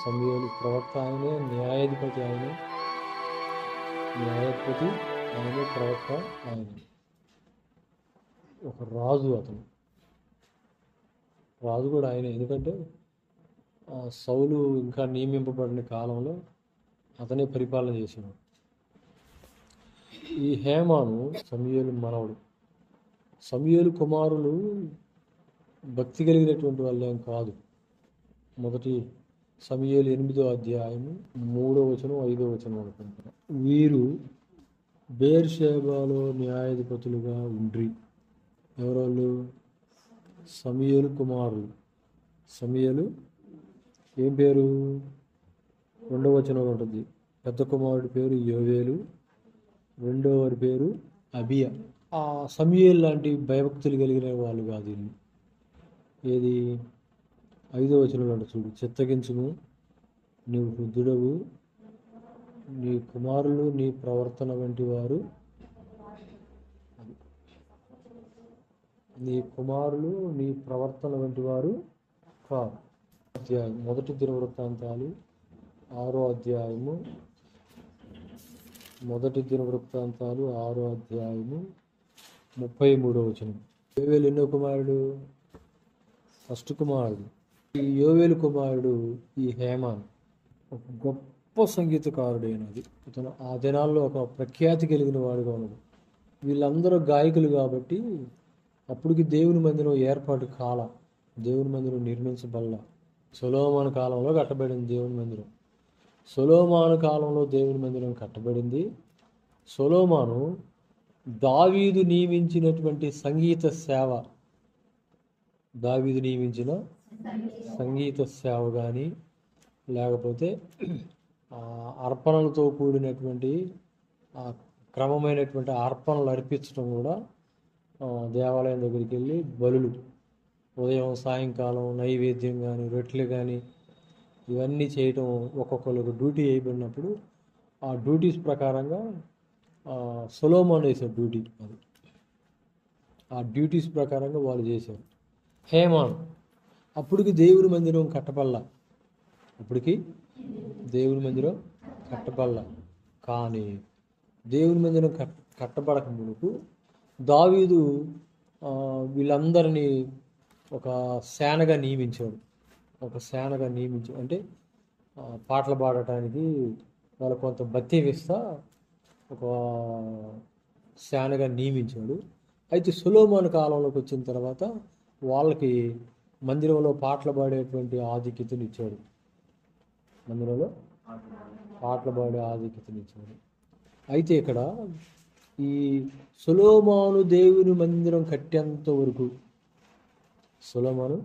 సమూయేలు ప్రవక్త ఆయనే, న్యాయాధిపతి ఆయనే, న్యాయాధిపతి ఆయనే, ప్రవక్త ఆయనే. ఒక రాజు అతను, రాజు కూడా ఆయనే. ఎందుకంటే సౌలు ఇంకా నియమింపబడిన కాలంలో అతనే పరిపాలన చేశాడు. ఈ హేమాను సమూయేలు మనవడు. సమూయేలు కుమారులు భక్తి కలిగినటువంటి వాళ్ళు ఏం కాదు. మొదటి సమూయేలు 8వ అధ్యాయము 3వ వచనం 5వ వచనం అనుకుంటున్నా. వీరు బెయేర్షెబాలో న్యాయాధిపతులుగా ఉండ్రి. ఎవరోళ్ళు? సమూయేలు కుమారులు. సమూయేలు ఏం పేరు? 2వ వచనంలో ఉంటుంది. పెద్ద కుమారుడి పేరు యోవేలు, రెండవ వారి పేరు అబియా. ఆ సమూయేలు లాంటి భయభక్తులు కలిగిన వాళ్ళు కాదు వీళ్ళు. ఏది? 5వ వచనంలో ఉంటుంది చూడు. చిత్తగించుము, నీవు వృద్ధుడవు, నీ కుమారులు నీ ప్రవర్తన వంటి వారు, నీ కుమారులు నీ ప్రవర్తన వంటి వారు కాదు. అధ్యాయం మొదటి దినవృత్తాంతాలు 6వ అధ్యాయము, మొదటి దినవృత్తాంతాలు 6వ అధ్యాయము 33వ వచనం. యోవేలు ఎన్నో కుమారుడు? ఫస్ట్ కుమారుడు. ఈ యోవేలు కుమారుడు ఈ హేమాన్ ఒక గొప్ప సంగీతకారుడైనది. ఇతను ఆ దినాల్లో ఒక ప్రఖ్యాతి కలిగిన వాడుగా ఉన్నాడు. వీళ్ళందరూ గాయకులు కాబట్టి అప్పటికి దేవుని మందిరం ఏర్పాటు కాల, దేవుని మందిరం నిర్మించబల్ల. సొలొమోను కాలంలో కట్టబడింది దేవుని మందిరం. సొలొమోను కాలంలో దేవుని మందిరం కట్టబడింది. సొలొమోను దావీదు నియమించినటువంటి సంగీత సేవ, దావీదు నియమించిన సంగీత సేవ కానీ, లేకపోతే అర్పణలతో కూడినటువంటి క్రమమైనటువంటి అర్పణలు అర్పించడం కూడా, దేవాలయం దగ్గరికి వెళ్ళి బలులు, ఉదయం సాయంకాలం నైవేద్యం కానీ, రొట్టెలు కానీ, ఇవన్నీ చేయటం ఒక్కొక్కరికి డ్యూటీ అయిపోయినప్పుడు ఆ డ్యూటీస్ ప్రకారంగా సొలొమోను వేశారు డ్యూటీ. అది ఆ డ్యూటీస్ ప్రకారంగా వాళ్ళు చేశారు. హేమాన్ అప్పటికి దేవుని మందిరం కట్టపల్లా, అప్పటికి దేవుని మందిరం కట్టపల్లా. కానీ దేవుని మందిరం కట్టబడక మునుపు దావీదు వీళ్ళందరినీ ఒక సేనగా నియమించాడు. అంటే పాటలు పాడటానికి వాళ్ళు కొంత భత్యం ఇస్తా ఒక సేనగా నియమించాడు. అయితే సొలొమోను కాలంలోకి వచ్చిన తర్వాత వాళ్ళకి మందిరంలో పాటలు పాడేటువంటి ఆధిక్యతను ఇచ్చాడు. మందిరంలో పాటలు పాడే ఆధిక్యతను ఇచ్చాడు. అయితే ఇక్కడ ఈ సొలొమోను దేవుని మందిరం కట్టేంత వరకు, సొలొమోను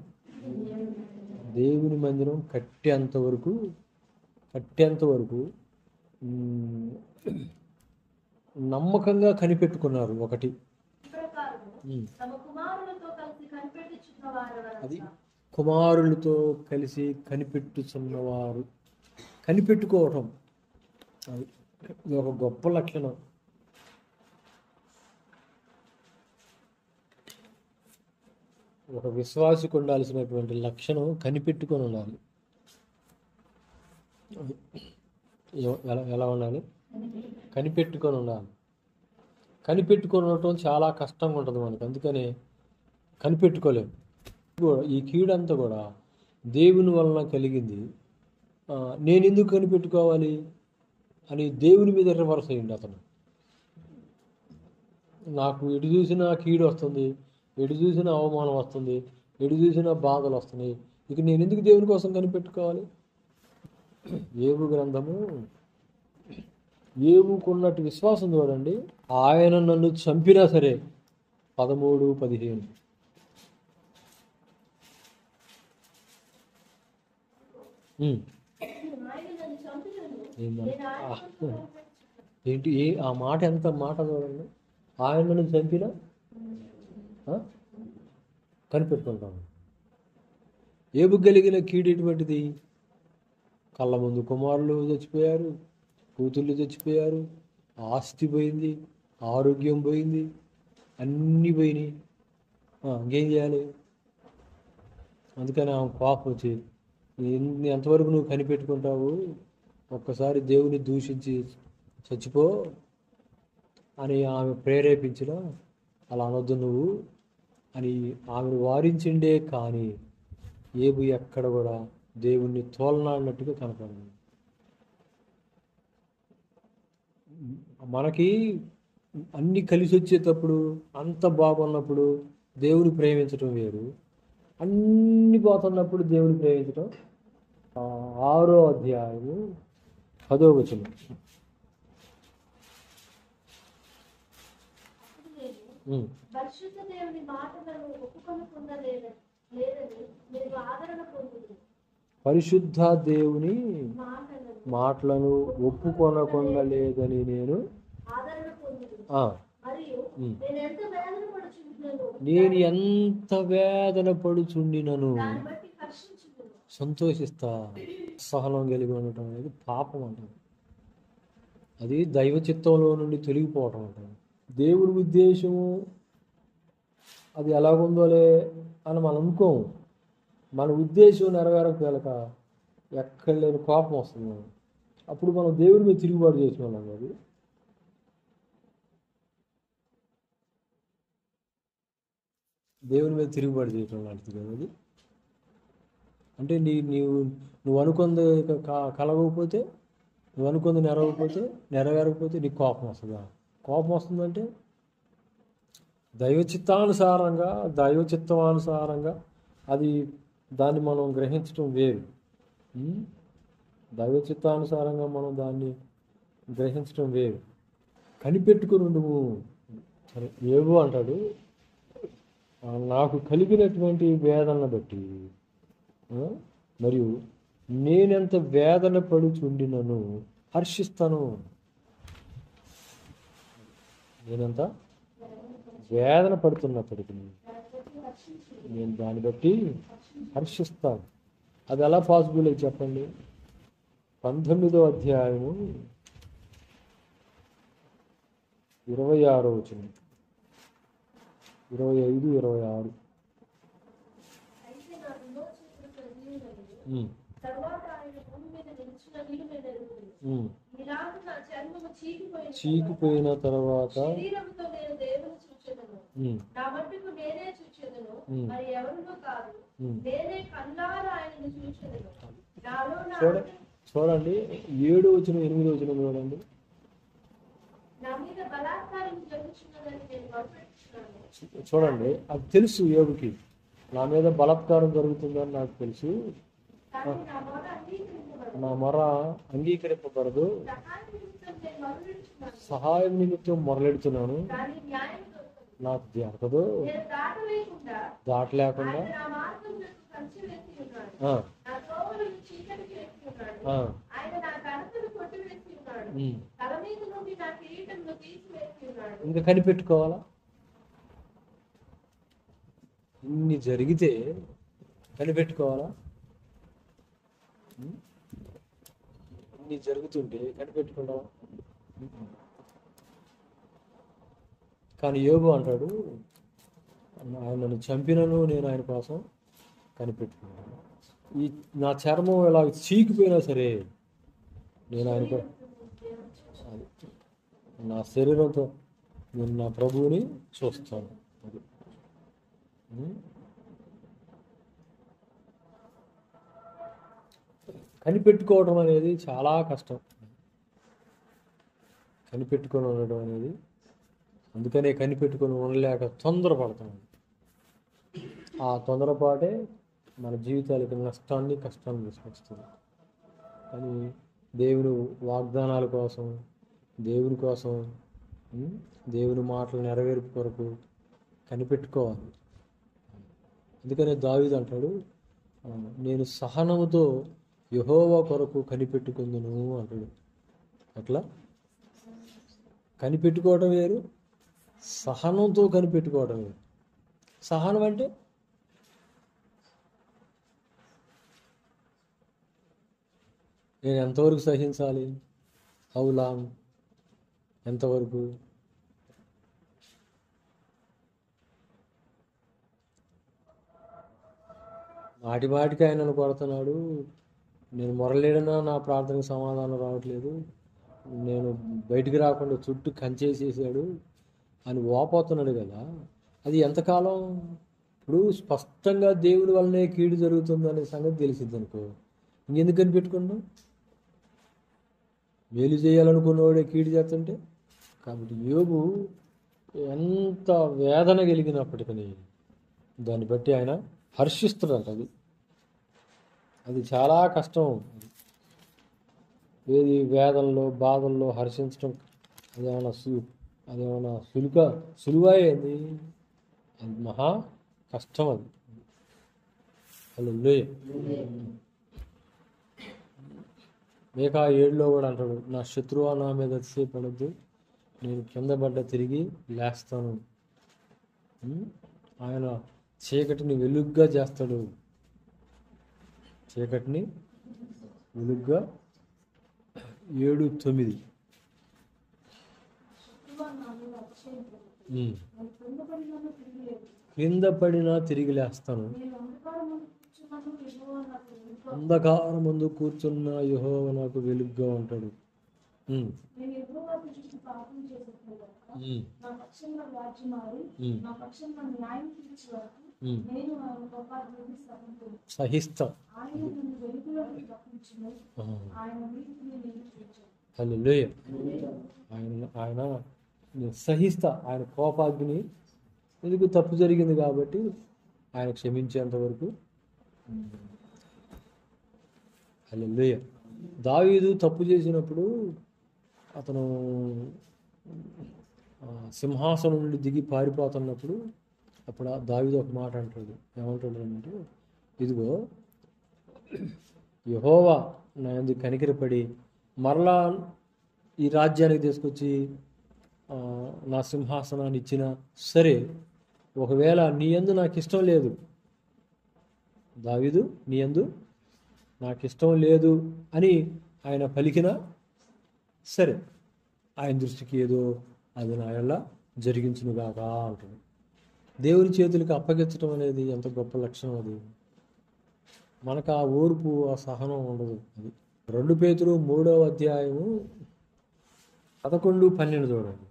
దేవుని మందిరం కట్టేంత వరకు నమ్మకంగా కనిపెట్టుకున్నారు. ఒకటి అది కుమారులతో కలిసి కనిపెట్టుచున్నవారు, కనిపెట్టుకోవటం అది ఒక గొప్ప లక్షణం. ఒక విశ్వాసికి ఉండాల్సినటువంటి లక్షణం కనిపెట్టుకొని ఉండాలి. ఎలా ఉండాలి? కనిపెట్టుకొని ఉండాలి. కనిపెట్టుకొని ఉండటం చాలా కష్టంగా ఉంటుంది మనకు, అందుకనే కనిపెట్టుకోలేము. ఈ కీడంతా కూడా దేవుని వలన కలిగింది. నేను ఎందుకు కనిపెట్టుకోవాలి అని దేవుని మీద రివర్స్ అయ్యింది అతను. నాకు ఎటు చూసినా కీడు వస్తుంది, ఎటు చూసినా అవమానం వస్తుంది, ఎటు చూసినా బాధలు వస్తున్నాయి, ఇక నేను ఎందుకు దేవుని కోసం కనిపెట్టుకోవాలి? యోబు గ్రంథము, యోబుకున్నట్టు విశ్వాసం చూడండి. ఆయన నన్ను చంపినా సరే 13-15 ఏంటి ఆ మాట, ఎంత మాట చూడండి. ఆయన నన్ను చంపినా కనిపెట్టుకుంటాను. యోబు కలిగిన కీడు ఎటువంటిది? కళ్ళ ముందు కుమారులు చచ్చిపోయారు, కూతుళ్ళు చచ్చిపోయారు, ఆస్తి పోయింది, ఆరోగ్యం పోయింది, అన్నీ పోయినాయి. ఇంకేం చేయాలి? అందుకని ఆమె కోపం వచ్చి ఎంతవరకు నువ్వు కనిపెట్టుకుంటావు? ఒక్కసారి దేవుని దూషించి చచ్చిపో అని ఆమె ప్రేరేపించిన, అలా అనొద్దు నువ్వు అని ఆమెను వారించిండే కానీ ఏబు ఎక్కడ కూడా దేవుణ్ణి తోలనాడినట్టుగా కనపడింది. మనకి అన్ని కలిసి వచ్చేటప్పుడు, అంత బాగున్నప్పుడు దేవుని ప్రేమించటం వేరు, అన్ని పోతున్నప్పుడు దేవుని ప్రేమించటం. 6వ అధ్యాయము 10వ వచనం. పరిశుద్ధ దేవుని మాటలను ఒప్పుకొనకుండా లేదని మీరు ఆదరణ పొందుదు. పరిశుద్ధ దేవుని మాటలను ఒప్పుకొనకుండా లేదని నేను ఆదరణ పొందుదు. మరియు నేను ఎంత వేదన పడుచుండినను సంతోషిస్తా. సహనం కలిగి ఉండటం అనేది పాపం అంటారు. అది దైవ చిత్తంలో నుండి తొలగిపోవటం అంటారు. దేవుడి ఉద్దేశము అది ఎలాగుందోలే అని మనం అనుకోము. మన ఉద్దేశం నెరవేరక ఎక్కడ లేని కోపం వస్తుంది. అప్పుడు మనం దేవుడి మీద తిరుగుబాటు చేసిన వాళ్ళం. అది దేవుని మీద తిరుగుబాటు చేయటం లాంటిది కదా అది. అంటే నువ్వు అనుకుంది కలగకపోతే, నువ్వు అనుకుంది నెరవేరకపోతే నీకు కోపం వస్తుందా? కోపం వస్తుందంటే దైవచిత్తానుసారంగా అది దాన్ని మనం గ్రహించటం వేరు. దైవచిత్తానుసారంగా మనం దాన్ని గ్రహించటం వేరు. కనిపెట్టుకుని నువ్వు సరే ఏవో అంటాడు, నాకు కలిగినటువంటి వేదనను బట్టి మరియు నేనెంత వేదన పడుచుండినను హర్షిస్తాను. నేనంత వేదన పడుతున్నప్పటికీ నేను దాన్ని బట్టి హర్షిస్తాను. అది ఎలా పాసిబుల్ అయి చెప్పండి? 19వ అధ్యాయము 26వ వచనం, 25, 26. చీకిపోయిన తర్వాత చూడండి 7వ వచనం 8వ వచనం చూడండి. చూడండి, అది తెలుసు యోగుకి, నా మీద బలాత్కారం జరుగుతుందని నాకు తెలుసు, నా మొర అంగీకరింపబడదు, సహాయం నిమిత్తం మొరలెడుతున్నాను, నాకు దొరకదు, దాటలేకుండా ఇంకా కనిపెట్టుకోవాలా? ఇన్ని జరిగితే కనిపెట్టుకోవాలా? ఇన్ని జరుగుతుంటే కనిపెట్టుకుంటావా? కానీ యోబు అంటాడు, ఆయనను చంపినను నేను ఆయన కోసం కనిపెట్టుకున్నాను. నా చర్మం ఇలా చీకిపోయినా సరే నేను ఆయన నా శరీరంతో నేను నా ప్రభువుని చూస్తాను. కనిపెట్టుకోవడం అనేది చాలా కష్టం. కనిపెట్టుకొని ఉండడం అనేది, అందుకనే కనిపెట్టుకొని ఉండలేక తొందరపడతాం. ఆ తొందరపాటే మన జీవితాలకు నష్టాన్ని కష్టాన్ని తీసుకొస్తుంది. కానీ దేవుని వాగ్దానాల కోసం, దేవుని కోసం, దేవుని మాటలు నెరవేర్పు కొరకు కనిపెట్టుకోవాలి. అందుకనే దావీదు అంటాడు, నేను సహనముతో యెహోవా కొరకు కనిపెట్టుకుందును అంటాడు. అట్లా కనిపెట్టుకోవడం వేరు, సహనంతో కనిపెట్టుకోవడం వేరు. సహనం అంటే నేను ఎంతవరకు సహించాలి? How long? ఎంతవరకు? మాటి మాటికి ఆయనను కొడుతున్నాడు. నేను మొరలేడినా నా ప్రార్థనకు సమాధానం రావట్లేదు, నేను బయటికి రాకుండా చుట్టూ కంచేసేసాడు అని వాపోతున్నాడు కదా. అది ఎంతకాలం? ఇప్పుడు స్పష్టంగా దేవుని వల్లనే కీడు జరుగుతుందనే సంగతి తెలిసింది అనుకో, ఇంకెందుకు కనిపెట్టుకున్నాం? మేలు చేయాలనుకున్నవాడే కీడు చేస్తుంటే. కాబట్టి యోబు ఎంత వేదన కలిగినప్పటికీ దాన్ని బట్టి ఆయన హర్షిస్తున్నాడు. అది చాలా కష్టం. ఏది వేదనలో బాధల్లో హర్షించడం అదేమన్నా సులువైంది? అది మహా కష్టం. అది హల్లెలూయా. మేకా 7లో కూడా అంటాడు, నా శత్రువు నా మీద అతిశయపడద్దు, నేను కింద పడ్డ తిరిగి లేస్తాను. ఆయన చీకటిని వెలుగ్గా చేస్తాడు. చీకటిని వెలుగ్గా 7:9. క్రింద పడినా తిరిగి లేస్తాను, అంధకారం ముందు కూర్చున్న యెహోవా నాకు వెలుగ్గా ఉంటాడు. సహిస్తా. హల్లెలూయా. ఆయన సహిస్తా. ఆయన కోపాగ్ని, ఎందుకు తప్పు జరిగింది కాబట్టి ఆయన క్షమించేంత వరకు. హల్లెలూయా. దావీదు తప్పు చేసినప్పుడు అతను సింహాసనం నుండి దిగి పారిపోతున్నప్పుడు అప్పుడు దావీదు ఒక మాట అంటాడు. ఏమంటాడు అంటే, ఇదిగో యెహోవా నా యందు కనికరపడి మరలా ఈ రాజ్యానికి తీసుకొచ్చి నా సింహాసనాన్ని ఇచ్చినా సరే, ఒకవేళ నీ యందు నాకు ఇష్టం లేదు, దావీదు నీ యందు నాకు ఇష్టం లేదు అని ఆయన పలికినా సరే, ఆయన దృష్టికి ఏదో అది నా వల్ల జరిగించునుగాక అంటాడు. దేవుని చేతులకు అప్పగించడం అనేది ఎంత గొప్ప లక్షణం. అది మనకు ఆ ఓర్పు, ఆ సహనం ఉండదు. అది 2 పేతురు 3వ అధ్యాయము 11-12 చూడండి.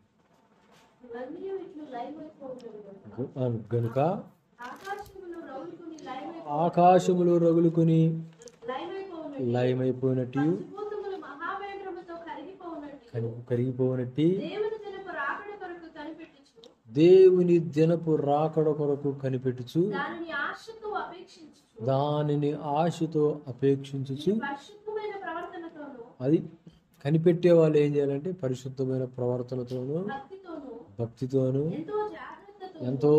గనుక ఆకాశములు రగులుకుని లయమైపోయినట్టు కరిగిపోనట్టి దేవుని దినపు రాకడ కొరకు కనిపెట్టుచు దానిని ఆశతో అపేక్షించుచు. అది కనిపెట్టే వాళ్ళు ఏం చేయాలంటే పరిశుద్ధమైన ప్రవర్తనతోనూ భక్తితోనూ ఎంతో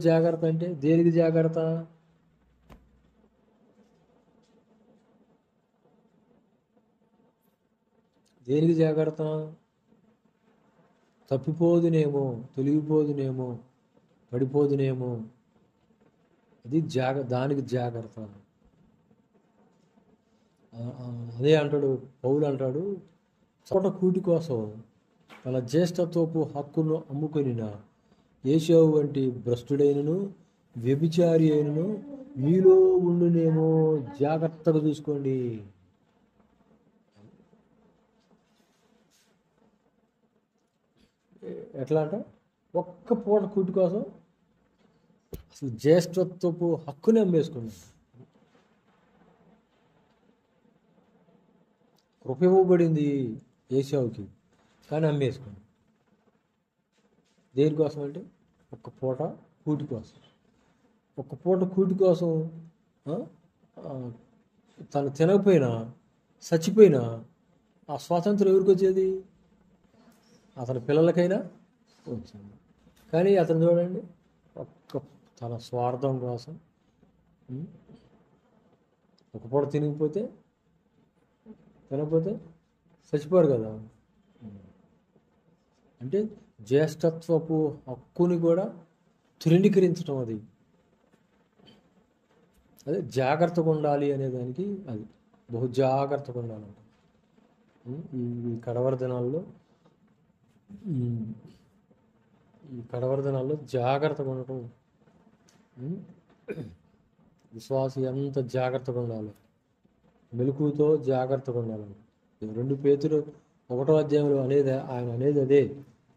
జాగ్రత్త. అంటే దేనికి జాగ్రత్త? దేనికి జాగ్రత్త? తప్పిపోదునేమో, తొలగిపోదునేమో, పడిపోదునేమో. అది దానికి జాగ్రత్త. అదే అంటాడు పౌలు, అంటాడు చోట కూటి కోసం తన జ్యేష్ఠత్వపు హక్కును అమ్ముకొనిన ఏశావు వంటి భ్రష్టుడైనను వ్యభిచారి అయినను మీలో ఉండునేమో, జాగ్రత్తగా చూసుకోండి. ఎట్లా అంట? ఒక్క పూట కూటి కోసం అసలు జ్యేష్ఠత్వపు హక్కుని అమ్మేసుకున్నాడు. కృప ఇవ్వబడింది ఏశావుకి, కానీ అమ్మేసుకున్నాడు. దేనికోసం అంటే ఒక్క పూట కూటి కోసం. ఒక్క పూట కూటి కోసం తను తినకపోయినా చచ్చిపోయినా ఆ స్వాతంత్రం ఎవరికి వచ్చేది? అతని పిల్లలకైనా వచ్చింది. కానీ అతను చూడండి, తన స్వార్థం కోసం ఒక పూట తినకపోతే చచ్చిపోరు కదా. అంటే జ్యేష్ఠత్వపు హక్కుని కూడా తృణీకరించడం. అదే జాగ్రత్తగా ఉండాలి అనేదానికి అది బహు జాగ్రత్తగా ఉండాలంట. ఈ కడవర దినాల్లో జాగ్రత్తగా ఉండటం ఉం? విశ్వాసి ఎంత జాగ్రత్తగా ఉండాలి, మెలకువతో జాగ్రత్తగా ఉండాలి. 2 పేతురు 1వ అధ్యాయంలో ఆయన అనేది అదే.